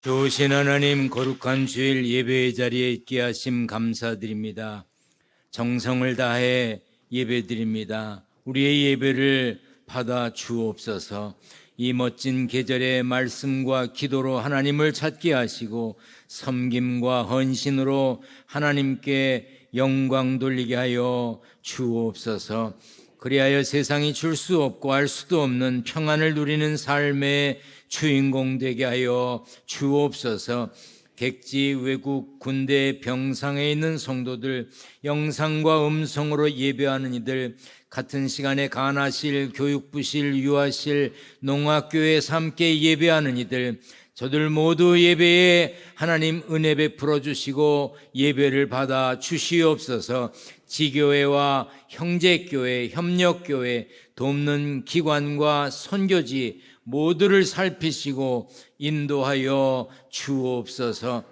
좋으신 하나님, 거룩한 주일 예배의 자리에 있게 하심 감사드립니다. 정성을 다해 예배드립니다. 우리의 예배를 받아 주옵소서. 이 멋진 계절의 말씀과 기도로 하나님을 찾게 하시고 섬김과 헌신으로 하나님께 영광 돌리게 하여 주옵소서. 그리하여 세상이 줄 수 없고 알 수도 없는 평안을 누리는 삶의 주인공 되게 하여 주옵소서. 객지, 외국, 군대, 병상에 있는 성도들, 영상과 음성으로 예배하는 이들, 같은 시간에 간화실, 교육부실, 유아실, 농학교에서 함께 예배하는 이들, 저들 모두 예배에 하나님 은혜 베풀어 주시고 예배를 받아 주시옵소서. 지교회와 형제교회, 협력교회, 돕는 기관과 선교지 모두를 살피시고 인도하여 주옵소서.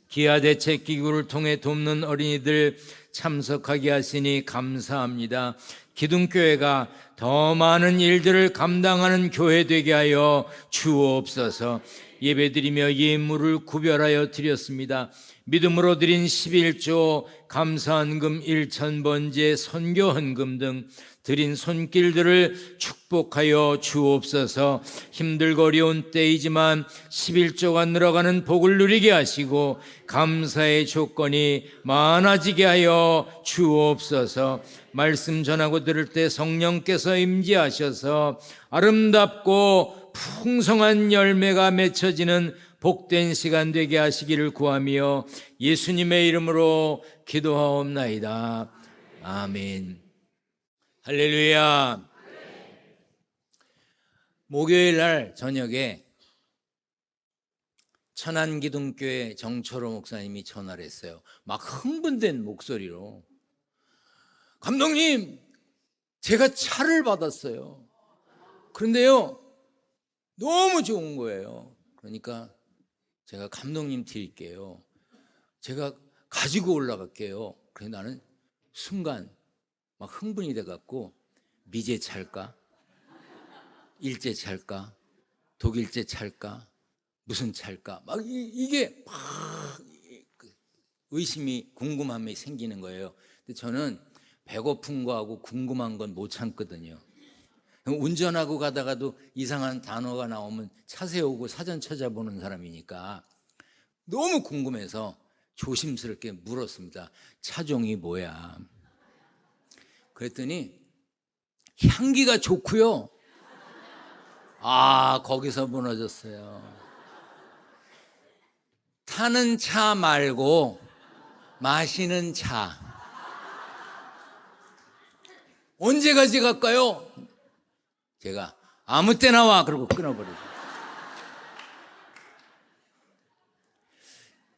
기아대책기구를 통해 돕는 어린이들 참석하게 하시니 감사합니다. 기둥교회가 더 많은 일들을 감당하는 교회 되게 하여 주옵소서. 예배드리며 예물을 구별하여 드렸습니다. 믿음으로 드린 11조, 감사헌금 1,000번제, 선교헌금 등 드린 손길들을 축복하여 주옵소서. 힘들고 어려운 때이지만 11조가 늘어가는 복을 누리게 하시고 감사의 조건이 많아지게 하여 주옵소서. 말씀 전하고 들을 때 성령께서 임재하셔서 아름답고 풍성한 열매가 맺혀지는 복된 시간 되게 하시기를 구하며 예수님의 이름으로 기도하옵나이다. 아멘. 할렐루야. 목요일 날 저녁에 천안기둥교회 정철호 목사님이 전화를 했어요. 막 흥분된 목소리로, 감독님, 제가 차를 받았어요. 그런데요, 너무 좋은 거예요. 그러니까 제가 감독님 드릴게요. 제가 가지고 올라갈게요. 그래서 나는 순간 막 흥분이 돼갖고, 미제 찰까? 일제 찰까? 독일제 찰까? 무슨 찰까? 막 이게 막 의심이, 궁금함이 생기는 거예요. 근데 저는 배고픈 거하고 궁금한 건 못 참거든요. 운전하고 가다가도 이상한 단어가 나오면 차 세우고 사전 찾아보는 사람이니까 너무 궁금해서 조심스럽게 물었습니다. 차종이 뭐야? 그랬더니 향기가 좋고요. 거기서 무너졌어요. 타는 차 말고 마시는 차. 언제 가져갈까요? 제가 아무 때나 와 그러고 끊어버리고.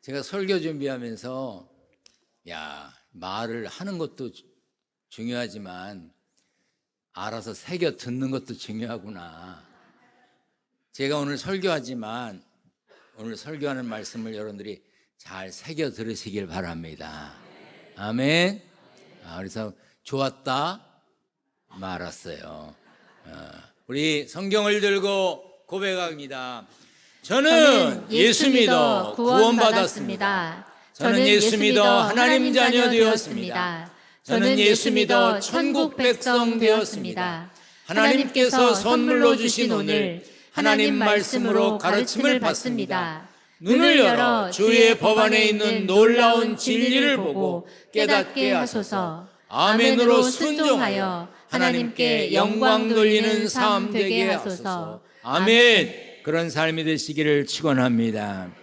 제가 설교 준비하면서 말을 하는 것도 중요하지만 알아서 새겨 듣는 것도 중요하구나. 제가 오늘 설교하지만 오늘 설교하는 말씀을 여러분들이 잘 새겨 들으시길 바랍니다. 아멘. 그래서 좋았다 말았어요. 우리 성경을 들고 고백합니다. 저는 예수 믿어 구원받았습니다. 저는 예수 믿어 하나님 자녀 되었습니다. 저는 예수 믿어 천국 백성 되었습니다. 하나님께서 선물로 주신 오늘 하나님 말씀으로 가르침을 받습니다. 눈을 열어 주의 법 안에 있는 놀라운 진리를 보고 깨닫게 하소서. 아멘으로 순종하여 하나님께 영광 돌리는 삶 되게 하소서. 아멘. 그런 삶이 되시기를 축원합니다.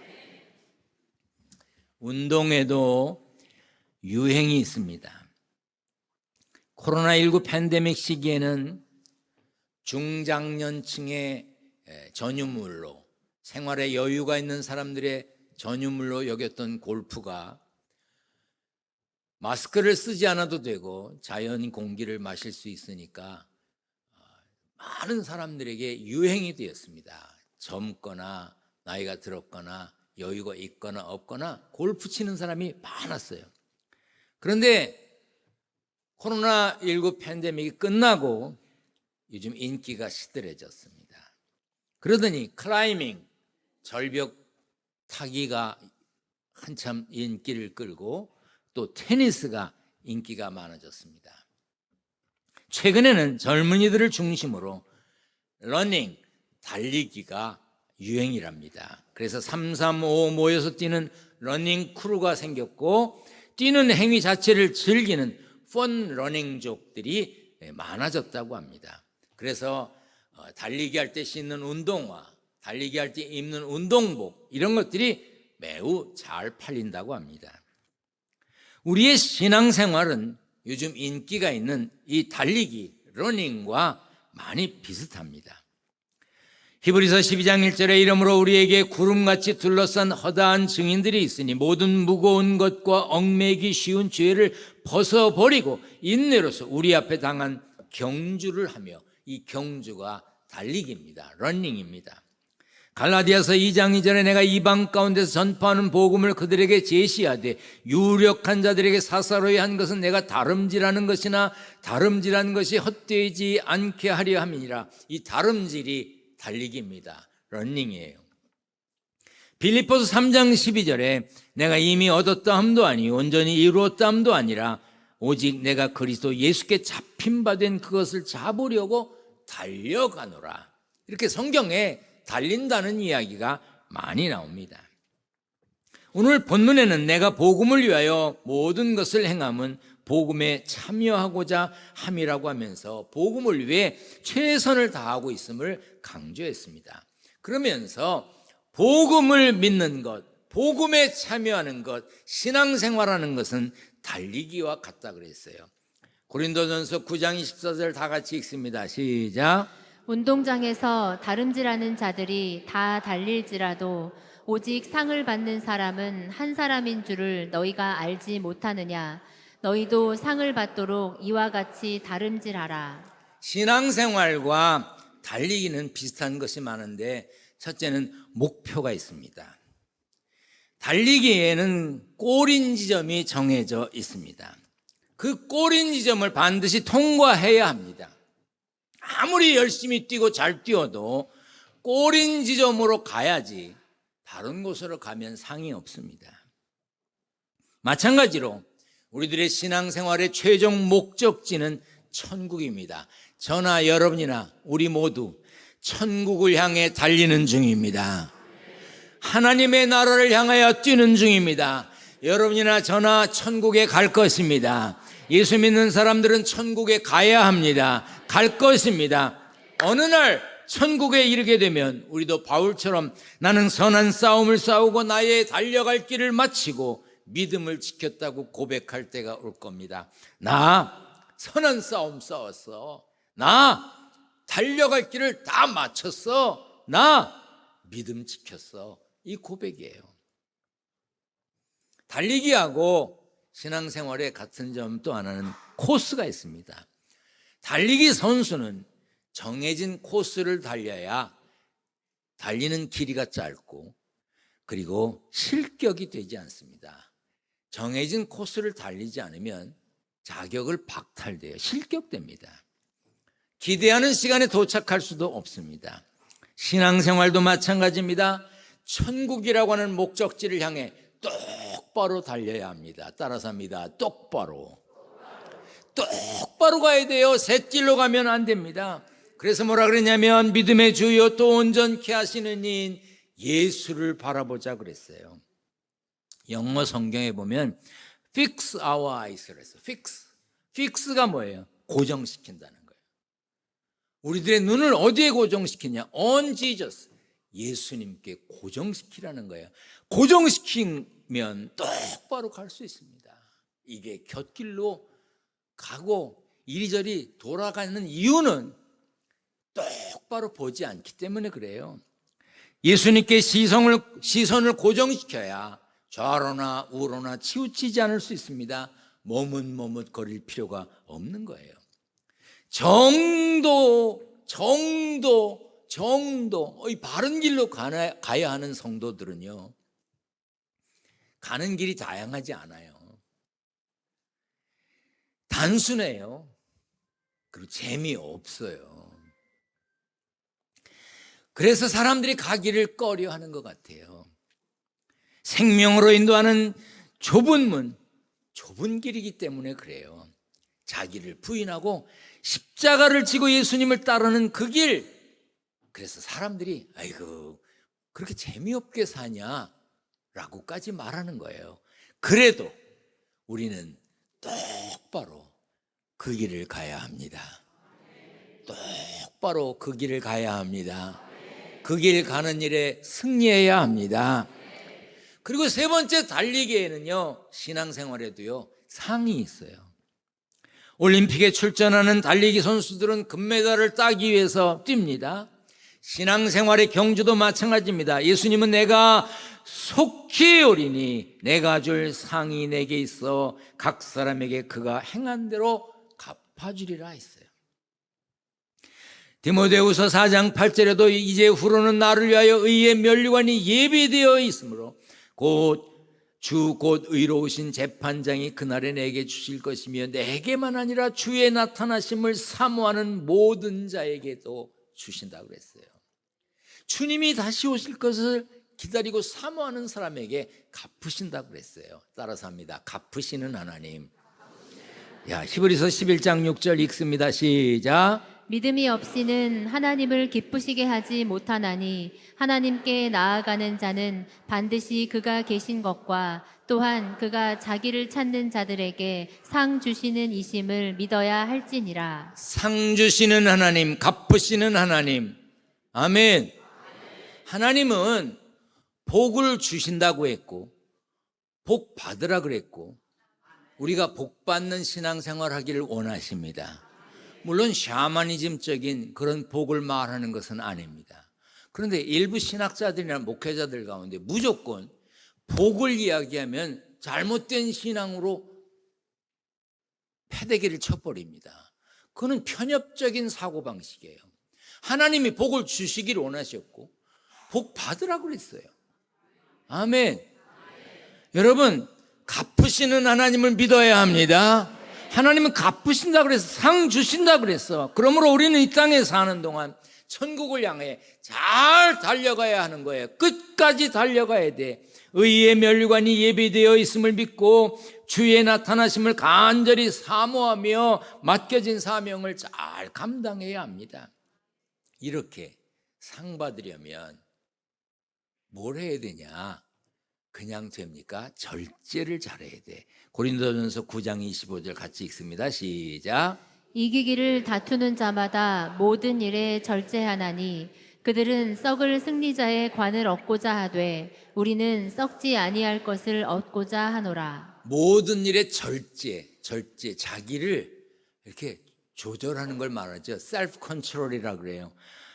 운동에도 유행이 있습니다. 코로나19 팬데믹 시기에는 중장년층의 전유물로, 생활에 여유가 있는 사람들의 전유물로 여겼던 골프가 마스크를 쓰지 않아도 되고 자연 공기를 마실 수 있으니까 많은 사람들에게 유행이 되었습니다. 젊거나 나이가 들었거나 여유가 있거나 없거나 골프 치는 사람이 많았어요. 그런데 코로나19 팬데믹이 끝나고 요즘 인기가 시들해졌습니다. 그러더니 클라이밍, 절벽 타기가 한참 인기를 끌고 또 테니스가 인기가 많아졌습니다. 최근에는 젊은이들을 중심으로 러닝, 달리기가 유행이랍니다. 그래서 335 모여서 뛰는 러닝 크루가 생겼고 뛰는 행위 자체를 즐기는 펀 러닝족들이 많아졌다고 합니다. 그래서 달리기 할 때 신는 운동화, 달리기 할 때 입는 운동복 이런 것들이 매우 잘 팔린다고 합니다. 우리의 신앙생활은 요즘 인기가 있는 이 달리기, 러닝과 많이 비슷합니다. 히브리서 12장 1절에 이러므로 우리에게 구름같이 둘러싼 허다한 증인들이 있으니 모든 무거운 것과 얽매기 쉬운 죄를 벗어버리고 인내로서 우리 앞에 당한 경주를 하며, 이 경주가 달리기입니다. 러닝입니다. 갈라디아서 2장 2절에 내가 이방 가운데서 전파하는 복음을 그들에게 제시하되 유력한 자들에게 사사로이 한 것은 내가 다름질하는 것이나 다름질한 것이 헛되지 않게 하려 함이니라. 이 다름질이 달리기입니다. 러닝이에요. 빌립보서 3장 12절에 내가 이미 얻었다 함도 아니 온전히 이루었다 함도 아니라 오직 내가 그리스도 예수께 잡힌 바 된 그것을 잡으려고 달려가노라. 이렇게 성경에 달린다는 이야기가 많이 나옵니다. 오늘 본문에는 내가 복음을 위하여 모든 것을 행함은 복음에 참여하고자 함이라고 하면서 복음을 위해 최선을 다하고 있음을 강조했습니다. 그러면서 복음을 믿는 것, 복음에 참여하는 것, 신앙생활하는 것은 달리기와 같다 그랬어요. 고린도전서 9장 24절 다 같이 읽습니다. 시작. 운동장에서 다름질하는 자들이 다 달릴지라도 오직 상을 받는 사람은 한 사람인 줄을 너희가 알지 못하느냐. 너희도 상을 받도록 이와 같이 다름질하라. 신앙생활과 달리기는 비슷한 것이 많은데 첫째는 목표가 있습니다. 달리기에는 꼬린 지점이 정해져 있습니다. 그 꼬린 지점을 반드시 통과해야 합니다. 아무리 열심히 뛰고 잘 뛰어도 꼬린 지점으로 가야지 다른 곳으로 가면 상이 없습니다. 마찬가지로 우리들의 신앙생활의 최종 목적지는 천국입니다. 저나 여러분이나 우리 모두 천국을 향해 달리는 중입니다. 하나님의 나라를 향하여 뛰는 중입니다. 여러분이나 저나 천국에 갈 것입니다. 예수 믿는 사람들은 천국에 가야 합니다. 갈 것입니다. 어느 날 천국에 이르게 되면 우리도 바울처럼 나는 선한 싸움을 싸우고 나의 달려갈 길을 마치고 믿음을 지켰다고 고백할 때가 올 겁니다. 나 선한 싸움 싸웠어. 나 달려갈 길을 다 마쳤어. 나 믿음 지켰어. 이 고백이에요. 달리기하고 신앙생활의 같은 점 또 하나는 코스가 있습니다. 달리기 선수는 정해진 코스를 달려야 달리는 길이가 짧고 그리고 실격이 되지 않습니다. 정해진 코스를 달리지 않으면 자격을 박탈돼요. 실격됩니다. 기대하는 시간에 도착할 수도 없습니다. 신앙생활도 마찬가지입니다. 천국이라고 하는 목적지를 향해 똑바로 달려야 합니다. 따라서 합니다. 똑바로 가야 돼요. 샛길로 가면 안 됩니다. 그래서 뭐라 그랬냐면 믿음의 주요 또 온전케 하시는 이인 예수를 바라보자 그랬어요. 영어 성경에 보면 fix our eyes 그랬어요. fix가 뭐예요? 고정시킨다는 거예요. 우리들의 눈을 어디에 고정시키냐? on Jesus, 예수님께 고정시키라는 거예요. 고정시키면 똑바로 갈 수 있습니다. 이게 곁길로 가고 이리저리 돌아가는 이유는 똑바로 보지 않기 때문에 그래요. 예수님께 시선을 고정시켜야 좌로나 우로나 치우치지 않을 수 있습니다. 머뭇머뭇거릴 필요가 없는 거예요. 정도, 이 바른 길로 가야 하는 성도들은요, 가는 길이 다양하지 않아요. 단순해요. 그리고 재미없어요. 그래서 사람들이 가기를 꺼려 하는 것 같아요. 생명으로 인도하는 좁은 문, 좁은 길이기 때문에 그래요. 자기를 부인하고 십자가를 지고 예수님을 따르는 그 길. 그래서 사람들이 아이고 그렇게 재미없게 사냐 라고까지 말하는 거예요. 그래도 우리는 똑바로 그 길을 가야 합니다. 똑바로 그 길을 가야 합니다. 그 길 가는 일에 승리해야 합니다. 그리고 세 번째, 달리기에는요, 신앙생활에도요 상이 있어요. 올림픽에 출전하는 달리기 선수들은 금메달을 따기 위해서 뜁니다. 신앙생활의 경주도 마찬가지입니다. 예수님은 내가 속히 오리니 내가 줄 상이 내게 있어 각 사람에게 그가 행한 대로 갚아주리라 했어요. 디모데후서 4장 8절에도 이제 후로는 나를 위하여 의의 면류관이 예비되어 있으므로 곧 의로우신 재판장이 그날에 내게 주실 것이며 내게만 아니라 주의 나타나심을 사모하는 모든 자에게도 주신다고 그랬어요. 주님이 다시 오실 것을 기다리고 사모하는 사람에게 갚으신다고 그랬어요. 따라서 합니다. 갚으시는 하나님. 히브리서 11장 6절 읽습니다. 시작. 믿음이 없이는 하나님을 기쁘시게 하지 못하나니 하나님께 나아가는 자는 반드시 그가 계신 것과 또한 그가 자기를 찾는 자들에게 상 주시는 이심을 믿어야 할지니라. 상 주시는 하나님, 갚으시는 하나님. 아멘. 하나님은 복을 주신다고 했고 복 받으라 그랬고 우리가 복 받는 신앙생활 하기를 원하십니다. 물론 샤머니즘적인 그런 복을 말하는 것은 아닙니다. 그런데 일부 신학자들이나 목회자들 가운데 무조건 복을 이야기하면 잘못된 신앙으로 패대기를 쳐버립니다. 그건 편협적인 사고방식이에요. 하나님이 복을 주시기를 원하셨고 복 받으라고 그랬어요. 아멘. 여러분, 갚으시는 하나님을 믿어야 합니다. 하나님은 갚으신다 그래서 상 주신다 그랬어. 그러므로 우리는 이 땅에 사는 동안 천국을 향해 잘 달려가야 하는 거예요. 끝까지 달려가야 돼. 의의 면류관이 예비되어 있음을 믿고 주의 나타나심을 간절히 사모하며 맡겨진 사명을 잘 감당해야 합니다. 이렇게 상 받으려면 뭘 해야 되냐? 그냥 됩니까? 절제를 잘해야 돼. 고린도전서 9장 25절 같이 읽습니다. 시작. 이기기를 다투는 자마다 모든 일에 절제하나니 그들은 썩을 승리자의 관을 얻고자 하되 우리는 썩지 아니할 것을 얻고자 하노라. 모든 일에 절제, 자기를 이렇게 조절하는 걸 말하죠. 셀프 컨트롤이라 그래요.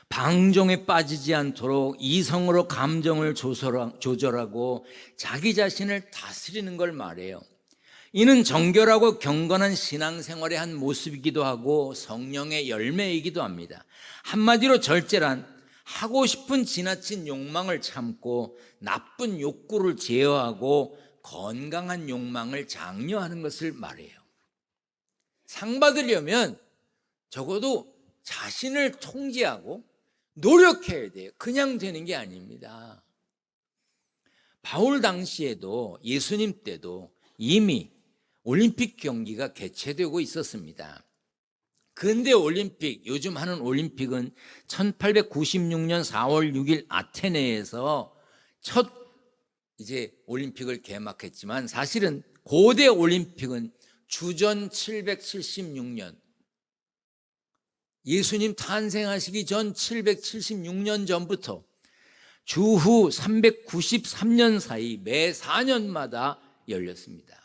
방종에 빠지지 않도록 이성으로 감정을 조절하고 자기 자신을 다스리는 걸 말해요. 이는 정결하고 경건한 신앙생활의 한 모습이기도 하고 성령의 열매이기도 합니다. 한마디로 절제란 하고 싶은 지나친 욕망을 참고 나쁜 욕구를 제어하고 건강한 욕망을 장려하는 것을 말해요. 상 받으려면 적어도 자신을 통제하고 노력해야 돼요. 그냥 되는 게 아닙니다. 바울 당시에도 예수님 때도 이미 올림픽 경기가 개최되고 있었습니다. 근대 올림픽, 요즘 하는 올림픽은 1896년 4월 6일 아테네에서 첫 올림픽을 개막했지만 사실은 고대 올림픽은 주전 776년 예수님 탄생하시기 전 776년 전부터 주후 393년 사이 매 4년마다 열렸습니다.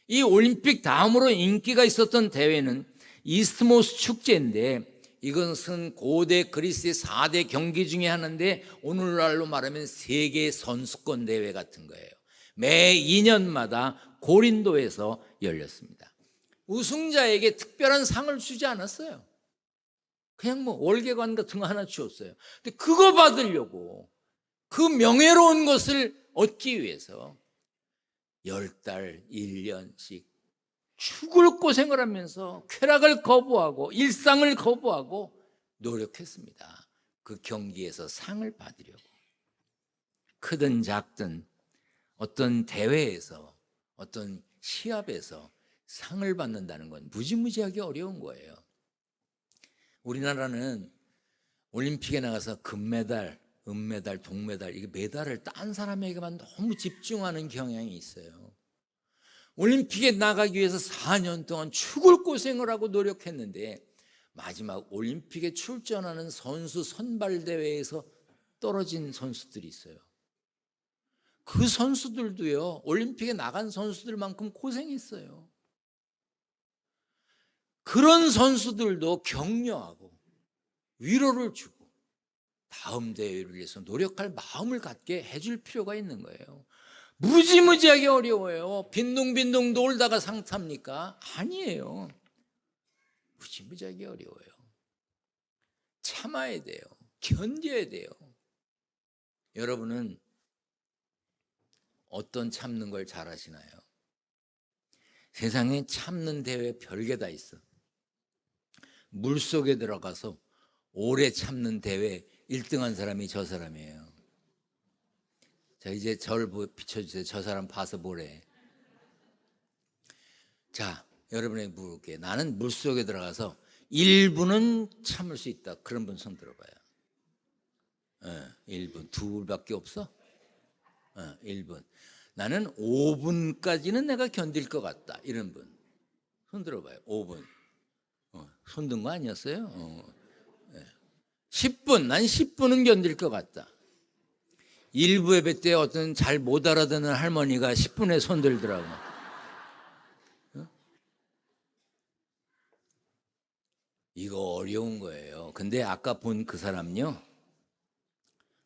이 올림픽 다음으로 인기가 있었던 대회는 이스트모스 축제인데 이것은 고대 그리스의 4대 경기 중에 하나인데 오늘날로 말하면 세계 선수권 대회 같은 거예요. 매 2년마다 고린도에서 열렸습니다. 우승자에게 특별한 상을 주지 않았어요. 그냥 월계관 같은 거 하나 주었어요. 근데 그거 받으려고 그 명예로운 것을 얻기 위해서 10달, 1년씩 죽을 고생을 하면서 쾌락을 거부하고 일상을 거부하고 노력했습니다. 그 경기에서 상을 받으려고. 크든 작든 어떤 대회에서, 어떤 시합에서 상을 받는다는 건 무지무지하게 어려운 거예요. 우리나라는 올림픽에 나가서 금메달, 은메달, 동메달, 이게 메달을 딴 사람에게만 너무 집중하는 경향이 있어요. 올림픽에 나가기 위해서 4년 동안 죽을 고생을 하고 노력했는데 마지막 올림픽에 출전하는 선수 선발대회에서 떨어진 선수들이 있어요. 그 선수들도요, 올림픽에 나간 선수들만큼 고생했어요. 그런 선수들도 격려하고 위로를 주고 다음 대회를 위해서 노력할 마음을 갖게 해줄 필요가 있는 거예요. 무지무지하게 어려워요. 빈둥빈둥 놀다가 상 탑니까? 아니에요. 무지무지하게 어려워요. 참아야 돼요. 견뎌야 돼요. 여러분은 어떤 참는 걸 잘하시나요? 세상에 참는 대회 별게 다 있어. 물속에 들어가서 오래 참는 대회 1등한 사람이 저 사람이에요. 자, 이제 저를 비춰주세요. 저 사람 봐서 뭐래. 자, 여러분에게 물을게요. 나는 물속에 들어가서 1분은 참을 수 있다. 그런 분 손 들어봐요. 1분. 둘밖에 없어? 1분. 나는 5분까지는 내가 견딜 것 같다. 이런 분. 손 들어봐요. 5분. 손 든 거 아니었어요? 10분. 난 10분은 견딜 것 같다. 일부 예배 때 어떤 잘 못 알아듣는 할머니가 10분에 손 들더라고. 이거 어려운 거예요. 근데 아까 본 그 사람요,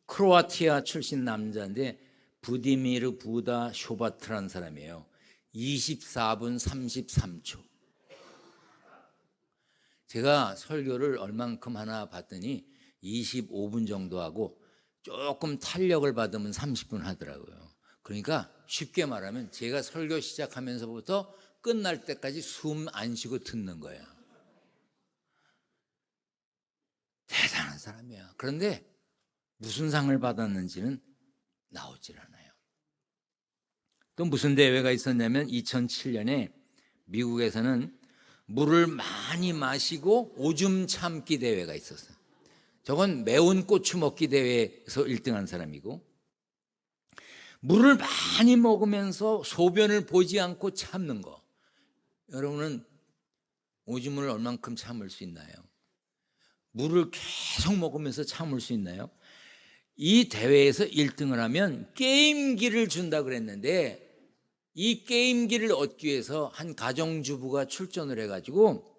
크로아티아 출신 남자인데 부디미르 부다 쇼바트라는 사람이에요. 24분 33초. 제가 설교를 얼만큼 하나 봤더니 25분 정도 하고 조금 탄력을 받으면 30분 하더라고요. 그러니까 쉽게 말하면 제가 설교 시작하면서부터 끝날 때까지 숨 안 쉬고 듣는 거예요. 대단한 사람이야. 그런데 무슨 상을 받았는지는 나오질 않아요. 또 무슨 대회가 있었냐면 2007년에 미국에서는 물을 많이 마시고 오줌 참기 대회가 있었어요. 저건 매운 고추 먹기 대회에서 1등한 사람이고, 물을 많이 먹으면서 소변을 보지 않고 참는 거. 여러분은 오줌을 얼만큼 참을 수 있나요? 물을 계속 먹으면서 참을 수 있나요? 이 대회에서 1등을 하면 게임기를 준다 그랬는데, 이 게임기를 얻기 위해서 한 가정주부가 출전을 해가지고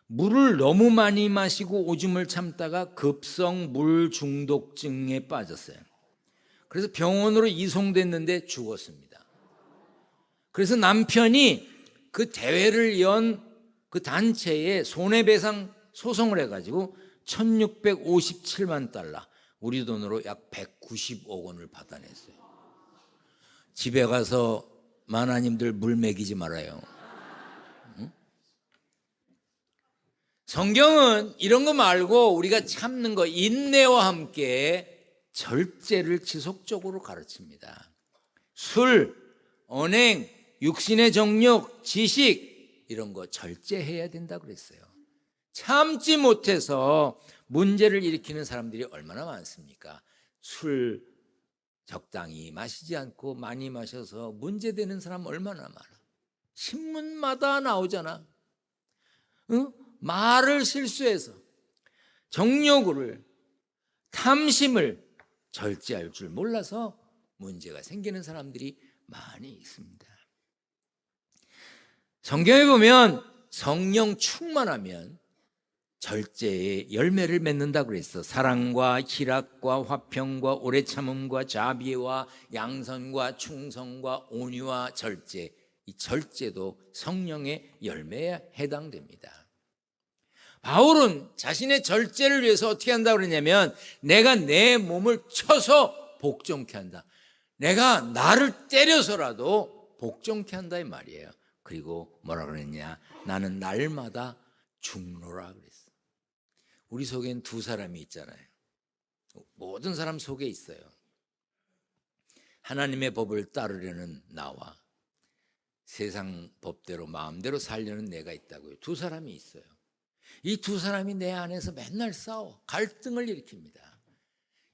물을 너무 많이 마시고 오줌을 참다가 급성 물 중독증에 빠졌어요. 그래서 병원으로 이송됐는데 죽었습니다. 그래서 남편이 그 대회를 연 그 단체에 손해배상 소송을 해가지고 1657만 달러, 우리 돈으로 약 190억 원을 받아냈어요. 집에 가서 만화님들 물 먹이지 말아요. 응? 성경은 이런 거 말고 우리가 참는 거, 인내와 함께 절제를 지속적으로 가르칩니다. 술, 언행, 육신의 정욕, 지식, 이런 거 절제해야 된다고 그랬어요. 참지 못해서 문제를 일으키는 사람들이 얼마나 많습니까? 술 적당히 마시지 않고 많이 마셔서 문제되는 사람 얼마나 많아. 신문마다 나오잖아. 응? 말을 실수해서 정욕을, 탐심을 절제할 줄 몰라서 문제가 생기는 사람들이 많이 있습니다. 성경에 보면 성령 충만하면 절제의 열매를 맺는다고 그랬어. 사랑과 희락과 화평과 오래 참음과 자비와 양선과 충성과 온유와 절제, 이 절제도 성령의 열매에 해당됩니다. 바울은 자신의 절제를 위해서 어떻게 한다고 그러냐면, 내가 내 몸을 쳐서 복종케 한다. 내가 나를 때려서라도 복종케 한다 이 말이에요. 그리고 뭐라 그랬냐, 나는 날마다 죽노라 그랬어. 우리 속엔 두 사람이 있잖아요. 모든 사람 속에 있어요. 하나님의 법을 따르려는 나와 세상 법대로 마음대로 살려는 내가 있다고요. 두 사람이 있어요. 이 두 사람이 내 안에서 맨날 싸워 갈등을 일으킵니다.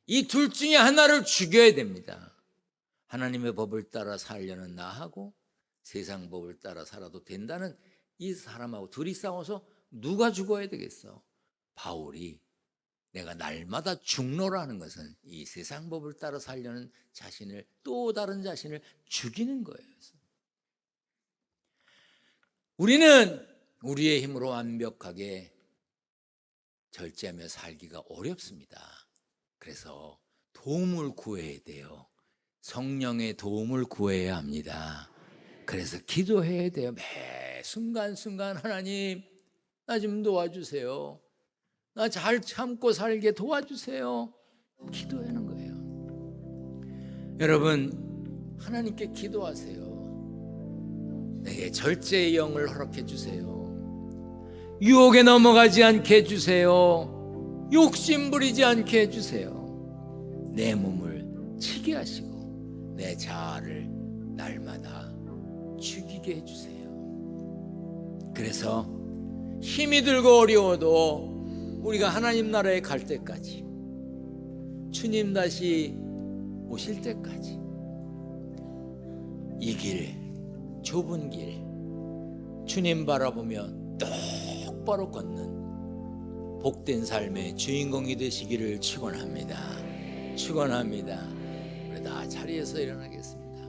이 둘 중에 하나를 죽여야 됩니다. 하나님의 법을 따라 살려는 나하고 세상 법을 따라 살아도 된다는 이 사람하고 둘이 싸워서 누가 죽어야 되겠어? 바울이 내가 날마다 죽노라는 것은 이 세상 법을 따라 살려는 자신을, 또 다른 자신을 죽이는 거예요. 우리는 우리의 힘으로 완벽하게 절제하며 살기가 어렵습니다. 그래서 도움을 구해야 돼요. 성령의 도움을 구해야 합니다. 그래서 기도해야 돼요. 매 순간순간 하나님, 나 좀 도와주세요. 나 잘 참고 살게 도와주세요. 기도하는 거예요. 여러분, 하나님께 기도하세요. 내게 절제의 영을 허락해 주세요. 유혹에 넘어가지 않게 해주세요. 욕심 부리지 않게 해주세요. 내 몸을 치게 하시고 내 자아를 날마다 죽이게 해주세요. 그래서 힘이 들고 어려워도 우리가 하나님 나라에 갈 때까지, 주님 다시 오실 때까지 이 길, 좁은 길, 주님 바라보며 똑바로 걷는 복된 삶의 주인공이 되시기를 축원합니다. 축원합니다. 우리 다 자리에서 일어나겠습니다.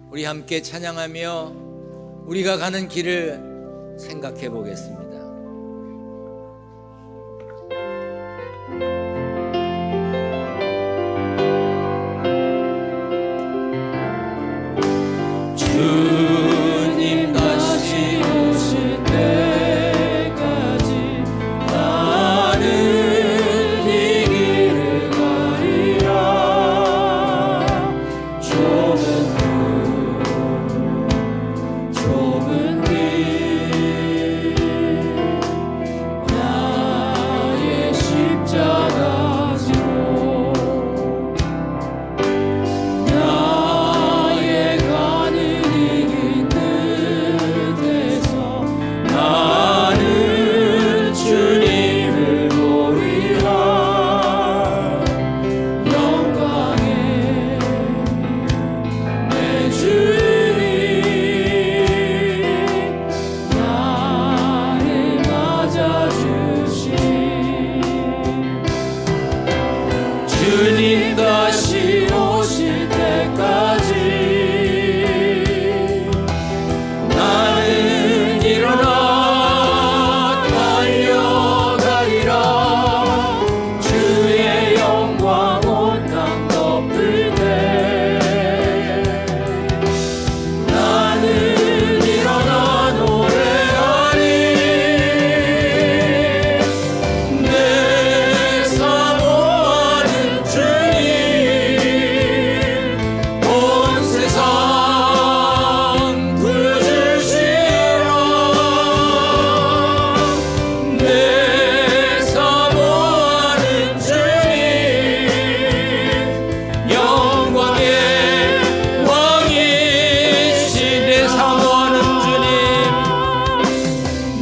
우리 함께 찬양하며 우리가 가는 길을 생각해 보겠습니다. 주님 다시 오실 때까지 나는 이 길을 가리라. 좁은 길 나의 십자가 지고 나의 가는 이 뜻에서 나는 주님을 보리라. 영광의 내 주님 나를 맞아주신 주님 다시 오실 때까지 나는 일어나 달려가리라. 주의 영광 온 땅 덮을 때 나는 일어나 노래하리. 내 사모하는 주님 온 세상 구주시라. 내 사모하는 주님 영광의 왕이시. 내 사모하는 주님,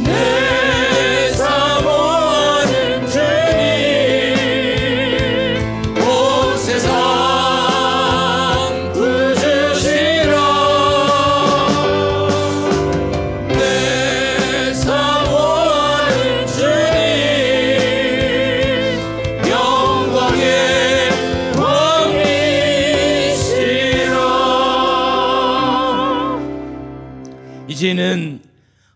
내 사모하는 주님 온 세상 구주시라. 내 사모하는 주님 영광의 왕이시라. 이제는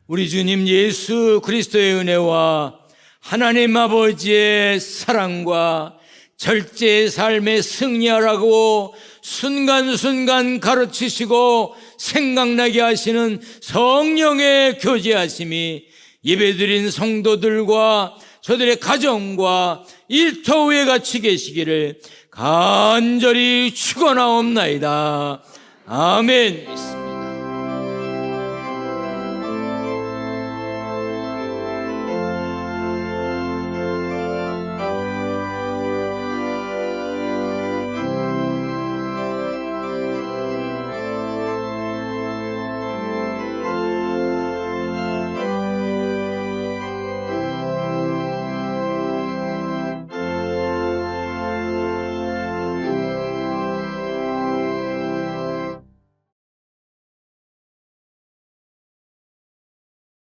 우리 주님 예수 그리스도의 은혜와 하나님 아버지의 사랑과 절제의 삶에 승리하라고 순간순간 가르치시고 생각나게 하시는 성령의 교제하심이 예배드린 성도들과 저들의 가정과 일터에 같이 계시기를 간절히 축원하옵나이다. 아멘.